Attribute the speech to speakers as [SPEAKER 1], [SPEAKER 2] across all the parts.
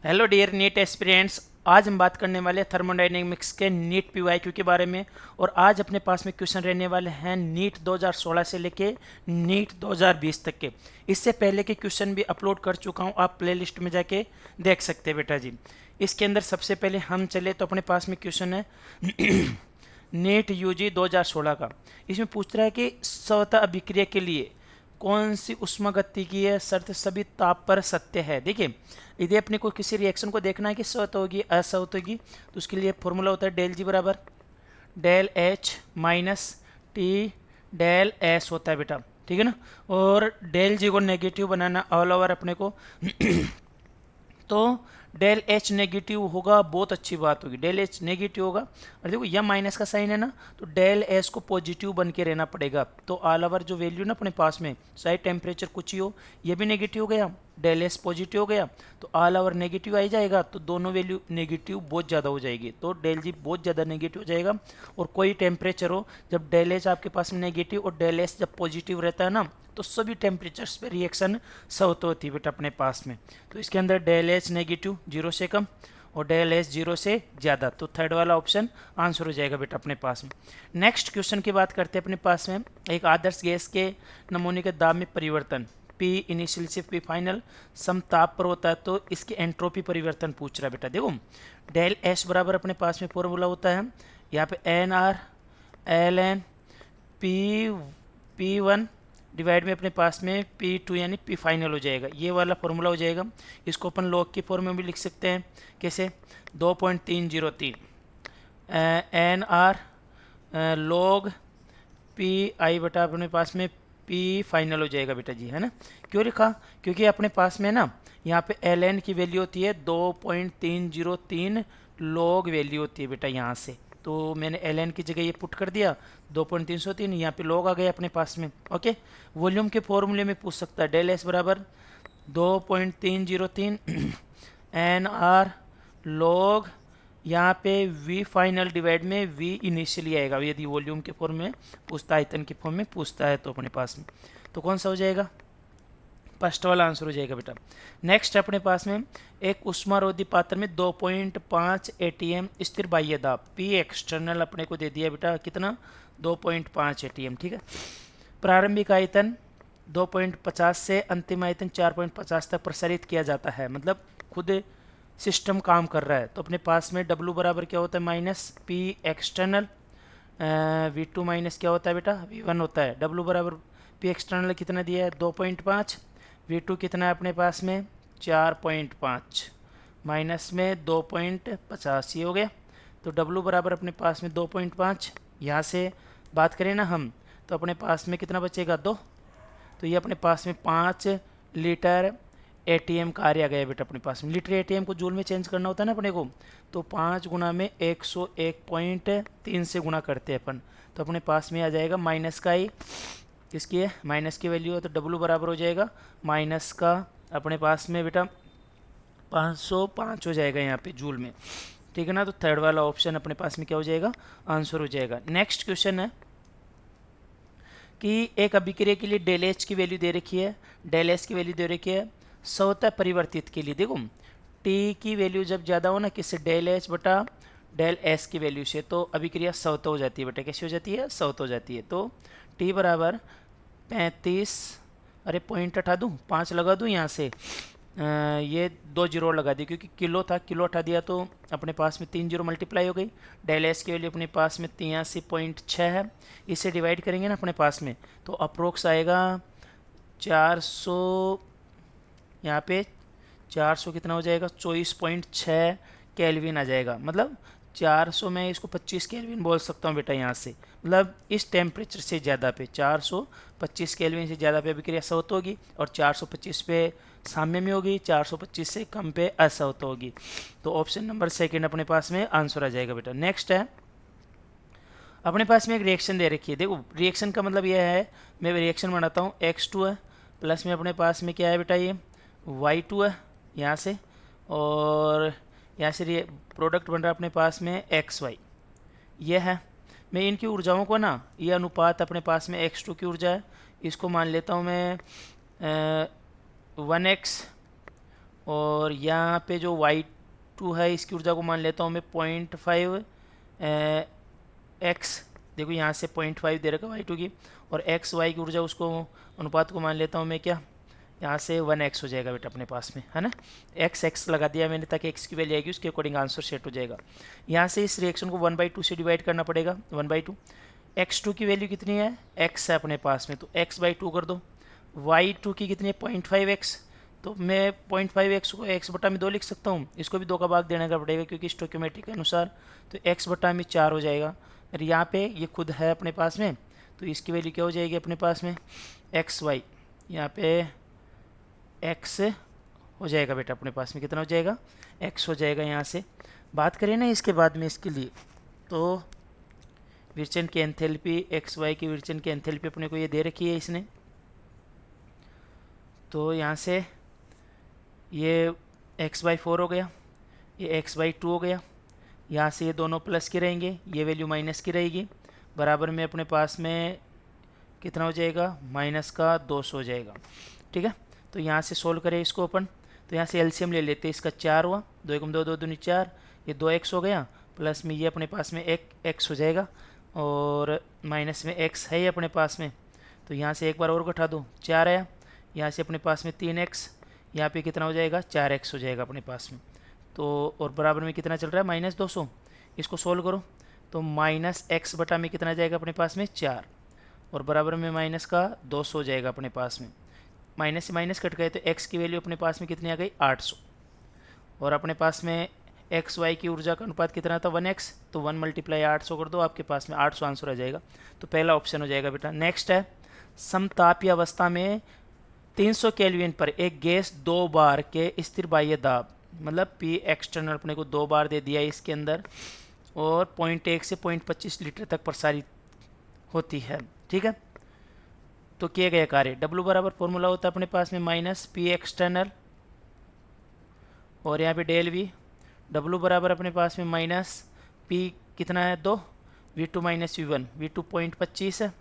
[SPEAKER 1] Hello dear NEET aspirants. आज हम बात करने वाले थर्मोडायनेमिक्स के नीट पीवाईक्यू के बारे में। और आज अपने पास में क्वेश्चन रहने वाले हैं नीट 2016 से लेके नीट 2020 तक के। इससे पहले के क्वेश्चन भी अपलोड कर चुका हूं, आप प्लेलिस्ट में जाके देख सकते हैं बेटा जी। इसके अंदर सबसे पहले हम चले तो अपने पास में क्वेश्चन है नीट यूजी 2016 का। इसमें पूछ रहा है कि स्वतः अभिक्रिया के लिए कौन सी उष्मागतिकीय शर्त सभी ताप पर सत्य है। देखिए, यदि अपने को किसी रिएक्शन को देखना है कि स्वतः होगी असवत होगी, तो उसके लिए फॉर्मूला होता है डेल जी बराबर del H minus T del S होता है बेटा, ठीक है ना। और डेल जी को नेगेटिव बनाना ऑल ओवर अपने को तो डेल एच नेगेटिव होगा, बहुत अच्छी बात होगी, डेल एच नेगेटिव होगा। और देखो यह माइनस का साइन है ना, तो डेल एस को पॉजिटिव बन के रहना पड़ेगा। तो ऑल ओवर जो वैल्यू ना अपने पास में, चाहे टेम्परेचर कुछ ही हो, ये भी नेगेटिव हो गया, डेल एस पॉजिटिव हो गया, तो ऑल ओवर नेगेटिव आ जाएगा। तो दोनों वैल्यू नेगेटिव बहुत ज़्यादा हो जाएगी, तो डेल जी बहुत ज़्यादा नेगेटिव हो जाएगा। और कोई टेम्परेचर हो, जब डेल एच आपके पास में नेगेटिव और डेल एस जब पॉजिटिव रहता है ना, तो सभी टेम्परेचर्स पे रिएक्शन स्वतः होती है बेटा अपने पास में। तो इसके अंदर डेल एच नेगेटिव 0 से कम और डेल एच 0 से ज़्यादा, तो थर्ड वाला ऑप्शन आंसर हो जाएगा बेटा अपने पास में। नेक्स्ट क्वेश्चन की बात करते हैं अपने पास में। एक आदर्श गैस के नमूने के दाब में परिवर्तन पी इनिशियल से पी फाइनल समताप पर होता है, तो इसके एंट्रोपी परिवर्तन पूछ रहा है बेटा। देखो डेल एच बराबर अपने पास में फॉर्मूला होता है यहाँ पे N R L N P P one divide में अपने पास में पी टू यानी पी फाइनल हो जाएगा, ये वाला फॉर्मूला हो जाएगा। इसको अपन लॉग की फॉर्म में भी लिख सकते हैं, कैसे 2.303 N R log P I बटा अपने पास में पी फाइनल हो जाएगा बेटा जी, है ना। क्यों लिखा, क्योंकि अपने पास में ना यहाँ पे एल एन की वैल्यू होती है 2.303 लॉग वैल्यू होती है बेटा यहाँ से, तो मैंने एल एन की जगह ये पुट कर दिया 2.303, यहाँ पे लॉग आ गए अपने पास में। ओके, वॉल्यूम के फॉर्मूले में पूछ सकता है डेल एस बराबर 2.303 एन आर लॉग यहाँ पे v फाइनल डिवाइड में v इनिशियली आएगा, यदि वॉल्यूम के फॉर्म में पूछता है, आयतन के फॉर्म में पूछता है तो अपने पास में, तो कौन सा हो जाएगा, फर्स्ट वाला आंसर हो जाएगा बेटा। नेक्स्ट अपने पास में एक उष्मारोधी पात्र में 2.5 एटीएम स्थिर बाह्य दाब P एक्सटर्नल अपने को दे दिया बेटा, कितना 2.5 एटीएम, ठीक है। प्रारंभिक आयतन 2.50 से अंतिम आयतन 4.50 तक प्रसारित किया जाता है, मतलब खुद सिस्टम काम कर रहा है। तो अपने पास में W बराबर क्या होता है minus P external, V2 minus क्या होता है बेटा V1 होता है। W बराबर पी एक्सटर्नल कितना दिया है 2.5, V2 कितना है अपने पास में 4.5 माइनस में 2.50, ये हो गया। तो W बराबर अपने पास में 2.5, यहाँ से बात करें ना हम, तो अपने पास में कितना बचेगा 2, तो ये अपने पास में 5 लीटर एटीएम कार्य आ गया बेटा अपने पास में। लीटर एटीएम को जूल में चेंज करना होता है ना अपने को, तो 5 गुना में 101.3 से गुना करते हैं अपन, तो अपने पास में आ जाएगा माइनस का ही, किसकी है माइनस की वैल्यू है, तो डब्लू बराबर हो जाएगा माइनस का अपने पास में बेटा 505 हो जाएगा यहाँ पे जूल में, ठीक है ना। तो थर्ड वाला ऑप्शन अपने पास में क्या हो जाएगा, आंसर हो जाएगा। नेक्स्ट क्वेश्चन है कि एक अभिक्रिया के लिए डेल एच की वैल्यू दे रखी है, डेल एस की वैल्यू दे रखी है स्वतः परिवर्तित के लिए। देखो टी की वैल्यू जब ज़्यादा हो ना, किससे डेल एच बटा डेल एस की वैल्यू से, तो अभिक्रिया स्वतः हो जाती है बेटा, कैसी हो जाती है स्वतः हो जाती है। तो टी बराबर 35, अरे पॉइंट हटा दूँ 5 लगा दूँ यहाँ से, ये 2 जीरो लगा दी क्योंकि किलो था, किलो हटा दिया तो अपने पास में 3 जीरो मल्टीप्लाई हो गई। डेल एस की वैल्यू अपने पास में 83.6 है, इसे डिवाइड करेंगे ना अपने पास में, तो अप्रोक्स आएगा 400, यहाँ पे 400 कितना हो जाएगा 24.6 केल्विन आ जाएगा, मतलब 400 में इसको 25 केल्विन बोल सकता हूँ बेटा यहाँ से, मतलब इस टेम्परेचर से ज़्यादा पे 425 केल्विन से ज़्यादा पे अभिक्रिया स्वतः होगी, और 425 पे साम्य में होगी, 425 से कम पे असवतः होगी। तो ऑप्शन नंबर सेकंड अपने पास में आंसर आ जाएगा बेटा। नेक्स्ट है अपने पास में एक रिएक्शन दे रखी है। देखो रिएक्शन का मतलब यह है, मैं रिएक्शन बनाता हूँ X2 है, प्लस में अपने पास में क्या है बेटा ये Y2 है यहाँ से, और यहाँ से ये प्रोडक्ट बन रहा है अपने पास में XY, ये है। मैं इनकी ऊर्जाओं को ना, ये अनुपात अपने पास में X2 की ऊर्जा है, इसको मान लेता हूँ मैं 1x और यहाँ पे जो Y2 है इसकी ऊर्जा को मान लेता हूँ मैं 0.5 एक्स, देखो यहाँ से 0.5 दे रखा Y2 की, और एक्स वाई की ऊर्जा उसको अनुपात को मान लेता हूँ मैं क्या, यहाँ से 1x हो जाएगा बेटा अपने पास में, है ना। x लगा दिया मैंने ताकि x की वैल्यू आएगी उसके अकॉर्डिंग आंसर सेट हो जाएगा। यहाँ से इस रिएक्शन को 1/2 से डिवाइड करना पड़ेगा, 1/2। x2 की वैल्यू कितनी है, x है अपने पास में, तो x/2 कर दो। y2 की कितनी है, 0.5x, तो मैं 0.5x को x/2 लिख सकता हूँ, इसको भी 2 का भाग देने का पड़ेगा क्योंकि स्टोइकियोमेट्रिक के अनुसार, तो x/4 हो जाएगा। और यहाँ पे ये खुद है अपने पास में, तो इसकी वैल्यू क्या हो जाएगी अपने पास में, xy, यहाँ पे x हो जाएगा बेटा अपने पास में, कितना हो जाएगा, x हो जाएगा। यहाँ से बात करें ना इसके बाद में इसके लिए, तो विरचन की एंथैल्पी, एक्स वाई की विरचन की एंथैल्पी अपने को ये दे रखी है इसने, तो यहाँ से ये x/4 हो गया, ये x/2 हो गया, यहाँ से ये दोनों प्लस के रहेंगे, ये वैल्यू माइनस की रहेगी, बराबर में अपने पास में कितना हो जाएगा, -200 हो जाएगा। ठीक है, तो यहाँ से सोल्व करें इसको अपन, तो यहाँ से एलसीएम ले लेते हैं, इसका 4 हुआ, 2 × 2 = 2 × 4, ये 2x हो गया, प्लस में ये अपने पास में एक x हो जाएगा, और माइनस में x है ये अपने पास में, तो यहाँ से एक बार और घटा दो, 4 आया, यहाँ से अपने पास में 3x, यहाँ पे कितना हो जाएगा, 4x हो जाएगा अपने पास में, तो और बराबर में कितना चल रहा है, -200। इसको सोल्व करो तो -x में कितना जाएगा अपने पास में, 4, और बराबर में -200 हो जाएगा अपने पास में, माइनस से माइनस कट गए तो x की वैल्यू अपने पास में कितनी आ गई, 800, और अपने पास में एक्स वाई की ऊर्जा का अनुपात कितना था, 1x, तो 1 × 800 कर दो, आपके पास में 800 आंसर आ जाएगा, तो पहला ऑप्शन हो जाएगा बेटा। नेक्स्ट है, समतापीय अवस्था में 300 केल्विन पर एक गैस 2 बार के स्थिर बाह्य दाब, मतलब P एक्सटर्नल अपने को 2 बार दे दिया इसके अंदर, और 0.1 से 0.25 लीटर तक प्रसारित होती है। ठीक है, तो किए गए कार्य W बराबर फॉर्मूला होता है अपने पास में -P एक्सटर्नल, और यहाँ पे डेल V, W बराबर अपने पास में -P कितना है, 2, V2 - V1, V2 0.25 है,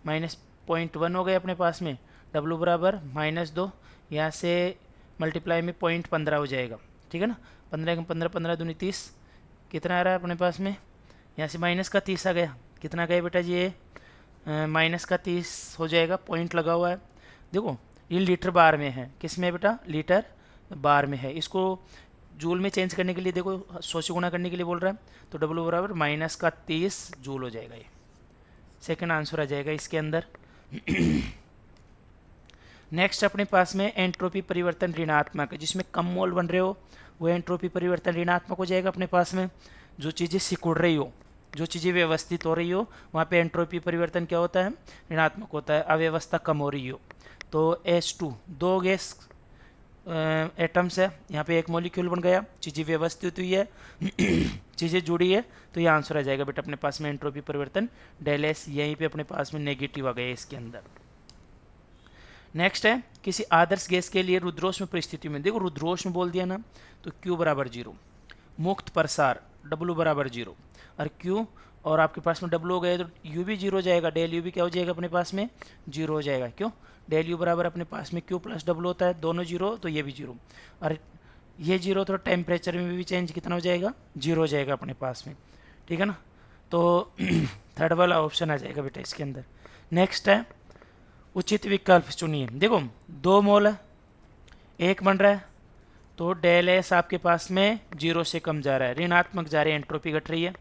[SPEAKER 1] -0.1 हो गए अपने पास में, W बराबर -2, यहाँ से मल्टीप्लाई में 0.15 हो जाएगा। ठीक है ना, 15 × 15 15 दूनी 30, कितना आ रहा है अपने पास में, यहाँ से -30 आ गया, कितना गया बेटा जी, ये -30 हो जाएगा, पॉइंट लगा हुआ है, देखो ये लीटर बार में है, किस में बेटा, लीटर बार में है, इसको जूल में चेंज करने के लिए देखो 100 से गुणा करने के लिए बोल रहा है, तो W बराबर -30 जूल हो जाएगा, ये सेकंड आंसर आ जाएगा इसके अंदर। नेक्स्ट अपने पास में एंट्रोपी परिवर्तन ऋणात्मक, जिसमें कम मोल बन रहे हो वो एंट्रोपी परिवर्तन ऋणात्मक हो जाएगा अपने पास में, जो चीज़ें सिकुड़ रही हो, जो चीज़ें व्यवस्थित हो रही हो वहाँ पे एंट्रोपी परिवर्तन क्या होता है, ऋणात्मक होता है, अव्यवस्था कम हो रही हो, तो H2 2 गैस एटम्स है, यहाँ पे एक मॉलिक्यूल बन गया, चीज़ें व्यवस्थित हुई है, चीज़ें जुड़ी है, तो ये आंसर आ जाएगा बेटा अपने पास में एंट्रोपी परिवर्तन डेल एस, यहीं पे अपने पास में नेगेटिव आ गया इसके अंदर। नेक्स्ट है, किसी आदर्श गैस के लिए रुद्रोष्म परिस्थिति में, देखो रुद्रोष्म बोल दिया ना, तो Q बराबर 0, मुक्त प्रसार W बराबर 0, और Q और आपके पास में W हो गया तो U भी 0 हो जाएगा, डेल U भी क्या हो जाएगा अपने पास में 0 हो जाएगा, क्यों, डेल U बराबर अपने पास में Q + W होता है, दोनों 0 तो ये भी 0, और ये 0 तो टेम्परेचर में भी चेंज कितना हो जाएगा, 0 हो जाएगा अपने पास में। ठीक है ना, तो थर्ड वाला ऑप्शन आ जाएगा बेटा इसके अंदर। नेक्स्ट है, उचित विकल्प चुनिए, देखो 2 मोल है, एक बन रहा है, तो डेल एस आपके पास में 0 से कम जा रहा है, ऋणात्मक जा रही है, एंट्रोपी घट रही है।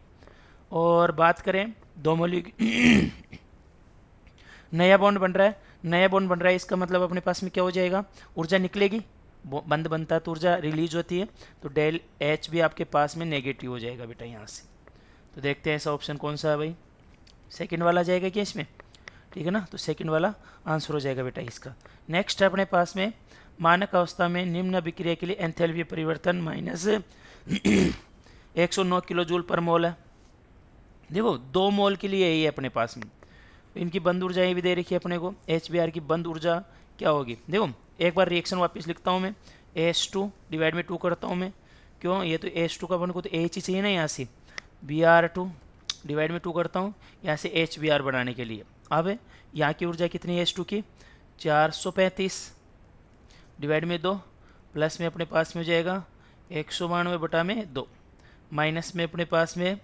[SPEAKER 1] और बात करें 2 मोल नया बॉन्ड बन रहा है, नया बॉन्ड बन रहा है, इसका मतलब अपने पास में क्या हो जाएगा, ऊर्जा निकलेगी, बंद बनता है तो ऊर्जा रिलीज होती है, तो डेल एच भी आपके पास में नेगेटिव हो जाएगा बेटा यहाँ से। तो देखते हैं ऐसा ऑप्शन कौन सा है भाई, सेकंड वाला जाएगा क्या इसमें, ठीक है ना, तो सेकंड वाला आंसर हो जाएगा बेटा इसका। नेक्स्ट है अपने पास में मानक अवस्था में निम्न अभिक्रिया के लिए एंथैल्पी परिवर्तन -109 किलो जूल पर मोल है, देखो 2 मोल के लिए यही है अपने पास में, इनकी बंद ऊर्जा भी दे रखी है अपने को, HBr की बंद ऊर्जा क्या होगी, देखो एक बार रिएक्शन वापस लिखता हूँ मैं, H2 डिवाइड में 2 करता हूँ मैं, क्यों, ये तो H2 का अपन को तो H ही चाहिए ना, यहाँ से Br2 डिवाइड में 2 करता हूँ, यहाँ से HBr बनाने के लिए। अब यहाँ की ऊर्जा कितनी है H2 की, 435 डिवाइड में 2, प्लस में अपने पास में हो जाएगा 192/2, माइनस में अपने पास में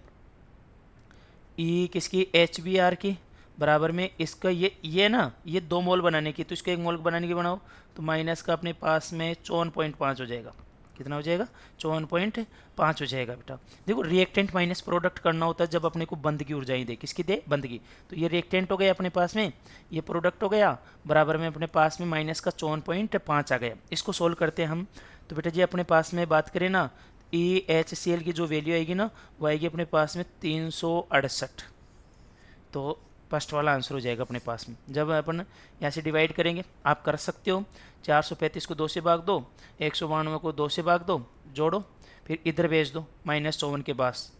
[SPEAKER 1] ई किसकी, एच बी आर की, बराबर में इसका ये ना ये 2 मोल बनाने की, तो इसको 1 मोल बनाने की बनाओ, तो माइनस का अपने पास में 54.5 हो जाएगा। कितना हो जाएगा, 54.5 हो जाएगा बेटा। देखो रिएक्टेंट माइनस प्रोडक्ट करना होता है जब अपने को बंद की ऊर्जाएं दे, किसकी दे, बंद की। तो ये रिएक्टेंट हो गया अपने पास में, ये प्रोडक्ट हो गया, बराबर में अपने पास में माइनस का 54.5 आ गया। इसको सोल्व करते हैं हम। तो बेटा जी अपने पास में बात करें ना, EHCl की जो वैल्यू आएगी ना, वो आएगी अपने पास में 368। तो फर्स्ट वाला आंसर हो जाएगा अपने पास में। जब अपन यहाँ से डिवाइड करेंगे, आप कर सकते हो, 435 को 2 से भाग दो, 192 को 2 से भाग दो, जोड़ो, फिर इधर भेज दो -54 के पास,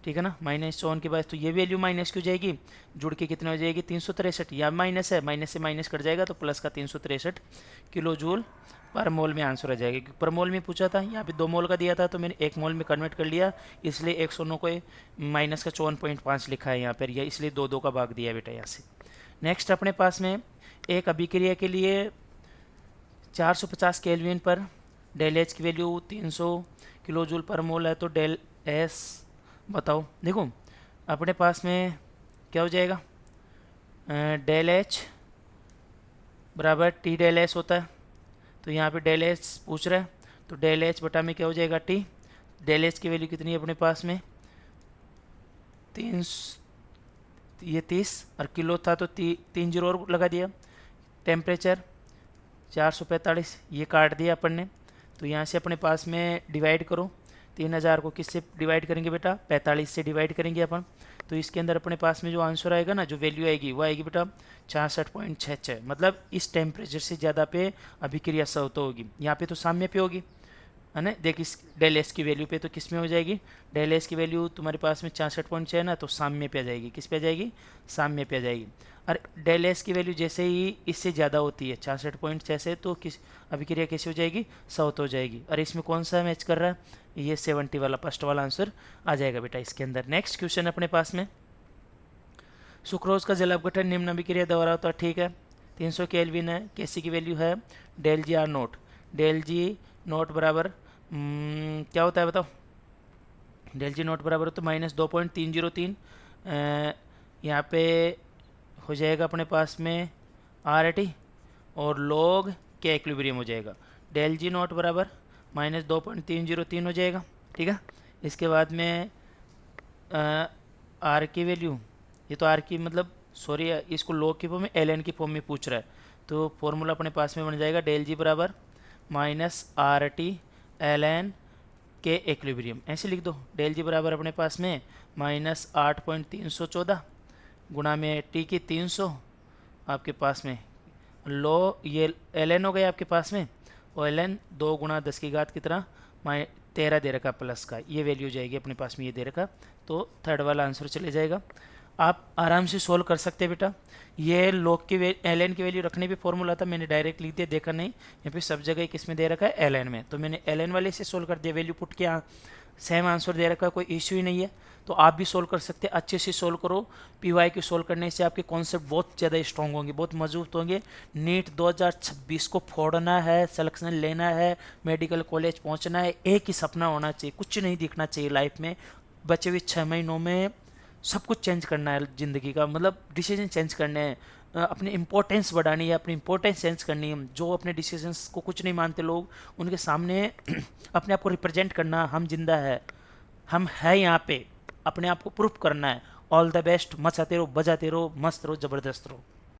[SPEAKER 1] ठीक है ना, -54 के पास। तो ये वैल्यू माइनस की हो जाएगी, जुड़ के कितना हो जाएगी, 363। या माइनस है, माइनस से माइनस कट जाएगा, तो प्लस का 363 किलो जूल पर मोल में आंसर आ जाएगा। क्योंकि पर मोल में पूछा था, यहाँ पे 2 मोल का दिया था, तो मैंने 1 मोल में कन्वर्ट कर लिया, इसलिए 109 को माइनस का 54.5 लिखा है यहाँ पर, या इसलिए 2 का भाग दिया बेटा यहाँ से। नेक्स्ट अपने पास में एक अभिक्रिया के लिए 450 केल्विन पर डेल एच की वैल्यू 300 किलो जूल पर मोल है, तो डेल एस बताओ। देखो अपने पास में क्या हो जाएगा, डेल एच बराबर टी डेल एस होता है, तो यहाँ पे डेल एच पूछ रहा है, तो डेल एच बटा में क्या हो जाएगा, टी। डेल एच की वैल्यू कितनी है अपने पास में, 30 और किलो था तो 3 जीरो और लगा दिया। टेम्परेचर 445 ये काट दिया अपन ने, तो यहाँ से अपने पास में डिवाइड करो, 3000 को किससे डिवाइड करेंगे बेटा, 45 से डिवाइड करेंगे अपन। तो इसके अंदर अपने पास में जो आंसर आएगा ना, जो वैल्यू आएगी वो आएगी बेटा 66.66। मतलब इस टेम्परेचर से ज़्यादा पे अभिक्रिया सवत होगी, यहाँ पे तो साम्य पे होगी, है ना। देख इस डेल एस की वैल्यू पे तो किस में हो जाएगी, डेल एस की वैल्यू तुम्हारे पास में 66.6 है ना, तो साम्य पे आ जाएगी, किस पे आ जाएगी, साम्य पे आ जाएगी। और डेल एस की वैल्यू जैसे ही इससे ज़्यादा होती है 66.6 से, तो किस अभिक्रिया कैसी हो जाएगी, सवत हो जाएगी। और इसमें कौन सा मैच कर रहा है, ये 70 वाला फर्स्ट वाला आंसर आ जाएगा बेटा इसके अंदर। नेक्स्ट क्वेश्चन अपने पास में, सुक्रोज का जल अपघटन निम्न अभिक्रिया द्वारा होता है, ठीक है, 300 केल्विन है, केसी की वैल्यू है del G R naught. Del G naught बराबर क्या होता है बताओ, डेल जी नोट बराबर हो तो -2.303, यहाँ पे हो जाएगा अपने पास में आर टी और लॉग के इक्विलिब्रियम हो जाएगा। डेल जी नोट बराबर -2.303 हो जाएगा, ठीक है। इसके बाद में आर की वैल्यू, ये तो आर की मतलब सॉरी इसको लॉग की फॉर्म में एल एन की फॉर्म में पूछ रहा है, तो फॉर्मूला अपने पास में बन जाएगा डेल जी बराबर -RT ln के इक्विलिब्रियम, ऐसे लिख दो। डेल जी बराबर अपने पास में -8.314 गुणा में टी की 300 आपके पास में लो, ये ln हो गया आपके पास में, और ln 2 गुणा 10 की घात कितना 13 दे रखा प्लस का, ये वैल्यू जाएगी अपने पास में, ये दे रखा, तो थर्ड वाला आंसर चले जाएगा। आप आराम से सोल्व कर सकते हैं बेटा। ये लॉग की ln की वैल्यू रखने पे फॉर्मूला था, मैंने डायरेक्ट लिख दिया, देखा नहीं, यहाँ पे सब जगह किस में दे रखा है, ln में, तो मैंने ln वाले से सोल्व कर दिया, वैल्यू पुट किया, सेम आंसर दे रखा है, कोई इश्यू ही नहीं है। तो आप भी सोल्व कर सकते हैं, अच्छे से सोल्व करो। पीवाई की सोल्व करने से आपके कॉन्सेप्ट बहुत ज़्यादा स्ट्रॉन्ग होंगे, बहुत मजबूत होंगे। नीट 2026 को फोड़ना है, सिलेक्शन लेना है, मेडिकल कॉलेज पहुंचना है, एक ही सपना होना चाहिए, कुछ नहीं दिखना चाहिए लाइफ में। बचे हुए 6 महीनों में सब कुछ चेंज करना है ज़िंदगी का, मतलब डिसीजन चेंज करने हैं, अपनी इंपॉर्टेंस बढ़ानी है, अपनी इंपॉर्टेंस चेंज करनी है। जो अपने डिसीजंस को कुछ नहीं मानते लोग, उनके सामने अपने आप को रिप्रेजेंट करना, हम जिंदा है, हम है यहाँ पे, अपने आप को प्रूफ करना है। ऑल द बेस्ट, मचाते रहो, बजाते रहो, मस्त रहो, ज़बरदस्त रहो।